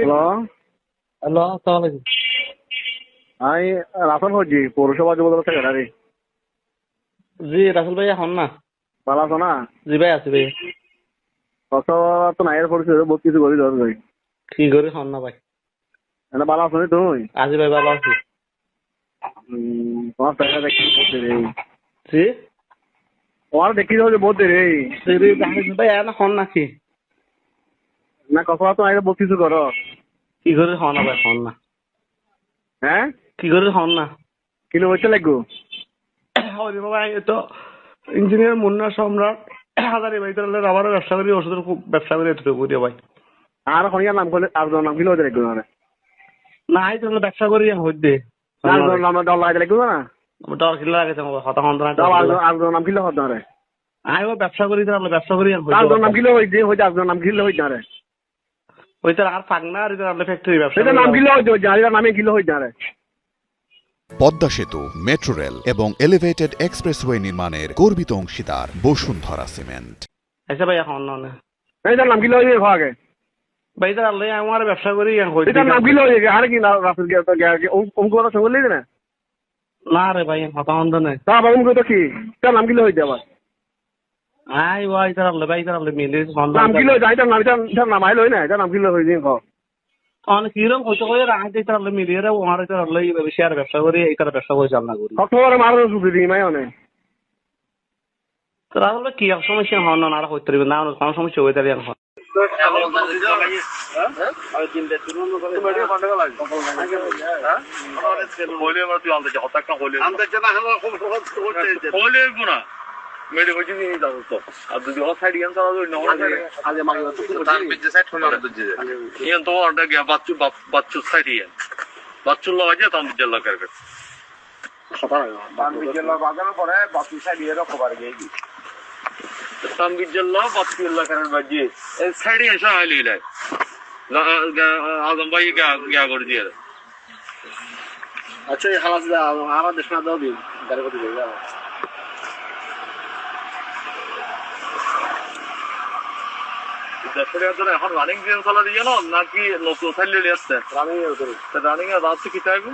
Hello. Hello, আসসালামু আলাইকুম। আমি রাসেল হচ্ছি, পৌরসভা যুবদল সেক্রেটারি। জি রাসেল ভাই এখন না। ভালো আছো না? জি ভাই আছি ভাই। কত তো নাইয়ের পরিচয় বহুত কিছু করি ধর ভাই। কি করে হন না ভাই? এটা ভালো আছো নি তুমি? আজি ভাই ভালো আছি। তোমার টাকা দেখি বহুত দেরি। জি তোমার দেখি যাও যে বহুত দেরি। দেরি ভাই এখন হন নাকি? না কত তো নাইয়ের বহুত কিছু করো। কি করে হন না ভাই হন না? হ্যাঁ কি করে হন না? কিলো হচ্ছে লাগবো। ওরে বাবা এই তো ইঞ্জিনিয়ার মুন্না সম্রাট হাজারি ভাই তাহলে রাবারের ব্যবসা করি, ওষুধের ব্যবসা করি এতটুকু করি ভাই। আর খনিয়ার নাম করলে আর নাম কিলো হচ্ছে লাগবো না। না এই তাহলে ব্যবসা করি হইতে। আর নাম ডল লাগাইতে লাগবো না। ডর কিলো লাগে তোমার হতা হন না। আর নাম কিলো হতে না। আই ও ব্যবসা করি তাহলে ব্যবসা করি আর নাম কিলো হইছে হইছে আর নাম কিলো হইছে না। ওই তার আর ফাগ না আর তাহলে ফ্যাক্টরি ব্যবসা। এটা নাম কিলো হইছে আর নামে কিলো হইছে না। পদ্মা সেতু, মেট্রো রেল এবং এলিভেটেড এক্সপ্রেসওয়ে নির্মাণের গর্বিত অংশীদার বসুন্ধরা সিমেন্ট। আচ্ছা ভাই এখন না এইটার নাম কিলো হইছে খাওয়াকে। ভাই তার আল্লাহ আমার ব্যবসা করি এটার নাম কিলো হইছে আর কি না রাসেল কে অঙ্কুর সঙ্গে লেগে না। না রে ভাই হতা হন্দ নাই। তা বাবু তো কি এটার নাম কিলো হইছে আবার। আই ওয়াই তার আল্লাহ ভাই তার আল্লাহ মিলে নাম কিলো হইছে এটার নাম এটার নাম আইলো না এটার নাম কিলো হইছে খাও। অনেক কিরম হইতে করে রাহাতে তার আল্লাহ মিলিয়ে রে ওনার তার আল্লাহ শেয়ার ব্যবসা করি এই তার ব্যবসা করে চালনা করি। সবসময় মারো সুবিধা দিই মাই অনেক। তার আল্লাহ কি সমস্যা হন না আর হইতে পারবে না কোন সমস্যা হইতে পারে এখন। বাচ্চুর লাগাইছে তান্দির লাগার তানবিজ্জাল্লাহ বাচ্চুল্লাহ খানের বাজি সাইডে এসে হাইলে আজম ভাই গিয়া করে দিয়ে আচ্ছা এই হালাস আমার দেশ না দাও দিন গাড়ি করতে যাবে। এখন রানিং ট্রেন চালা দিয়ে না নাকি নতুন সাইলে আসছে রানিং এ রাত কি চাইবো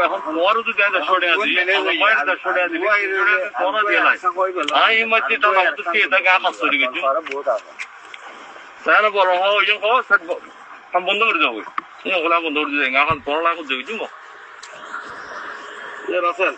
এখন তোমারও যদি সরে আসি সরে আসি এই মধ্যে এটাকে আকাশ তৈরি করছি তাহলে বড় হওয়া ওই জন্য বন্ধ করে যাবো বন্ধ করে দিয়ে এখন পড়ালা করতে গেছি রাসেল